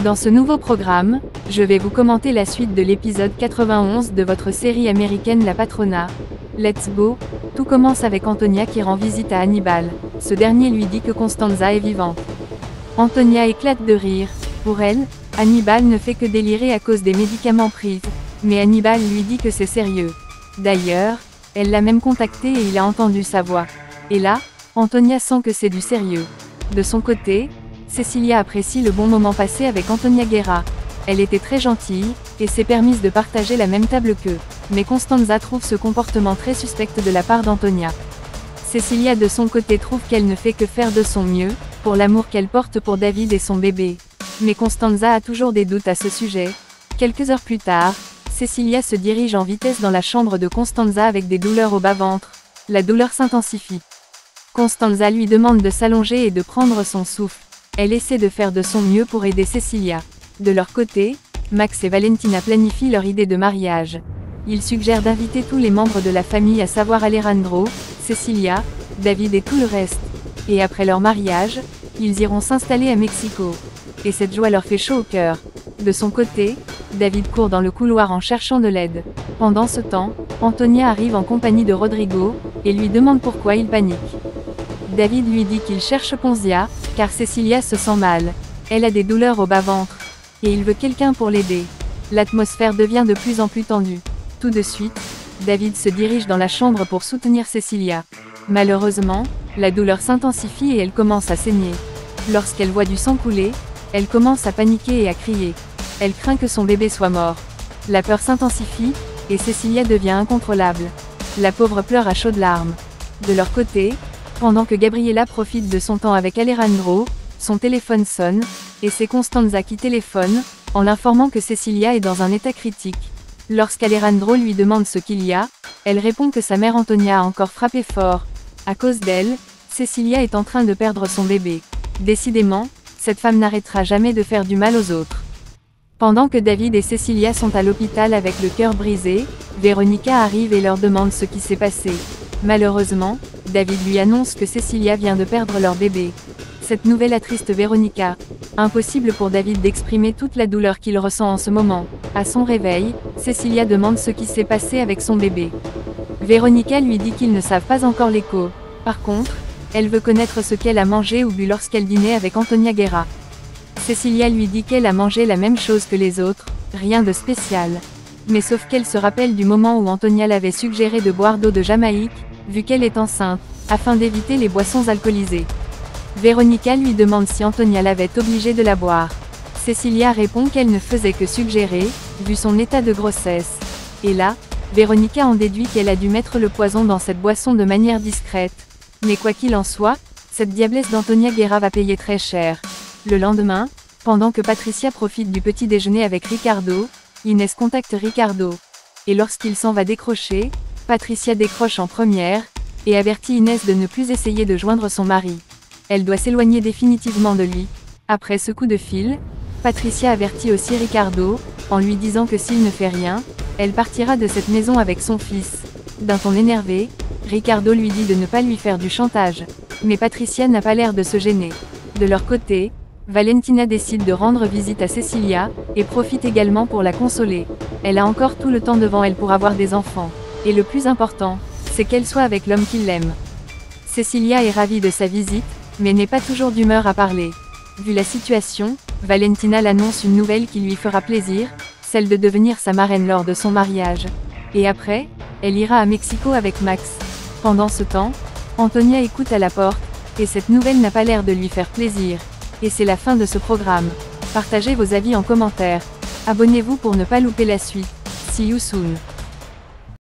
Dans ce nouveau programme, je vais vous commenter la suite de l'épisode 91 de votre série américaine La Patrona. Let's go! Tout commence avec Antonia qui rend visite à Hannibal. Ce dernier lui dit que Constanza est vivante. Antonia éclate de rire. Pour elle, Hannibal ne fait que délirer à cause des médicaments pris. Mais Hannibal lui dit que c'est sérieux. D'ailleurs, elle l'a même contacté et il a entendu sa voix. Et là, Antonia sent que c'est du sérieux. De son côté, Cecilia apprécie le bon moment passé avec Antonia Guerra. Elle était très gentille, et s'est permise de partager la même table qu'eux. Mais Constanza trouve ce comportement très suspect de la part d'Antonia. Cecilia de son côté trouve qu'elle ne fait que faire de son mieux, pour l'amour qu'elle porte pour David et son bébé. Mais Constanza a toujours des doutes à ce sujet. Quelques heures plus tard, Cecilia se dirige en vitesse dans la chambre de Constanza avec des douleurs au bas-ventre. La douleur s'intensifie. Constanza lui demande de s'allonger et de prendre son souffle. Elle essaie de faire de son mieux pour aider Cecilia. De leur côté, Max et Valentina planifient leur idée de mariage. Ils suggèrent d'inviter tous les membres de la famille, à savoir Alejandro, Cecilia, David et tout le reste. Et après leur mariage, ils iront s'installer à Mexico. Et cette joie leur fait chaud au cœur. De son côté, David court dans le couloir en cherchant de l'aide. Pendant ce temps, Antonia arrive en compagnie de Rodrigo, et lui demande pourquoi il panique. David lui dit qu'il cherche Ponzia, car Cecilia se sent mal. Elle a des douleurs au bas-ventre. Et il veut quelqu'un pour l'aider. L'atmosphère devient de plus en plus tendue. Tout de suite, David se dirige dans la chambre pour soutenir Cecilia. Malheureusement, la douleur s'intensifie et elle commence à saigner. Lorsqu'elle voit du sang couler, elle commence à paniquer et à crier. Elle craint que son bébé soit mort. La peur s'intensifie, et Cecilia devient incontrôlable. La pauvre pleure à chaudes larmes. De leur côté, pendant que Gabriela profite de son temps avec Alejandro, son téléphone sonne, et c'est Constanza qui téléphone, en l'informant que Cecilia est dans un état critique. Lorsqu'Alejandro lui demande ce qu'il y a, elle répond que sa mère Antonia a encore frappé fort. À cause d'elle, Cecilia est en train de perdre son bébé. Décidément, cette femme n'arrêtera jamais de faire du mal aux autres. Pendant que David et Cecilia sont à l'hôpital avec le cœur brisé, Veronica arrive et leur demande ce qui s'est passé. Malheureusement, David lui annonce que Cecilia vient de perdre leur bébé. Cette nouvelle attriste Veronica. Impossible pour David d'exprimer toute la douleur qu'il ressent en ce moment. À son réveil, Cecilia demande ce qui s'est passé avec son bébé. Veronica lui dit qu'ils ne savent pas encore l'écho. Par contre, elle veut connaître ce qu'elle a mangé ou bu lorsqu'elle dînait avec Antonia Guerra. Cecilia lui dit qu'elle a mangé la même chose que les autres, rien de spécial. Mais sauf qu'elle se rappelle du moment où Antonia l'avait suggéré de boire d'eau de Jamaïque, vu qu'elle est enceinte, afin d'éviter les boissons alcoolisées. Veronica lui demande si Antonia l'avait obligée de la boire. Cecilia répond qu'elle ne faisait que suggérer, vu son état de grossesse. Et là, Veronica en déduit qu'elle a dû mettre le poison dans cette boisson de manière discrète. Mais quoi qu'il en soit, cette diablesse d'Antonia Guerra va payer très cher. Le lendemain, pendant que Patricia profite du petit déjeuner avec Ricardo, Inès contacte Ricardo. Et lorsqu'il s'en va décrocher, Patricia décroche en première, et avertit Inès de ne plus essayer de joindre son mari. Elle doit s'éloigner définitivement de lui. Après ce coup de fil, Patricia avertit aussi Ricardo, en lui disant que s'il ne fait rien, elle partira de cette maison avec son fils. D'un ton énervé, Ricardo lui dit de ne pas lui faire du chantage. Mais Patricia n'a pas l'air de se gêner. De leur côté, Valentina décide de rendre visite à Cecilia, et profite également pour la consoler. Elle a encore tout le temps devant elle pour avoir des enfants. Et le plus important, c'est qu'elle soit avec l'homme qui l'aime. Cecilia est ravie de sa visite, mais n'est pas toujours d'humeur à parler. Vu la situation, Valentina l'annonce une nouvelle qui lui fera plaisir, celle de devenir sa marraine lors de son mariage. Et après, elle ira à Mexico avec Max. Pendant ce temps, Antonia écoute à la porte, et cette nouvelle n'a pas l'air de lui faire plaisir. Et c'est la fin de ce programme. Partagez vos avis en commentaire. Abonnez-vous pour ne pas louper la suite. See you soon.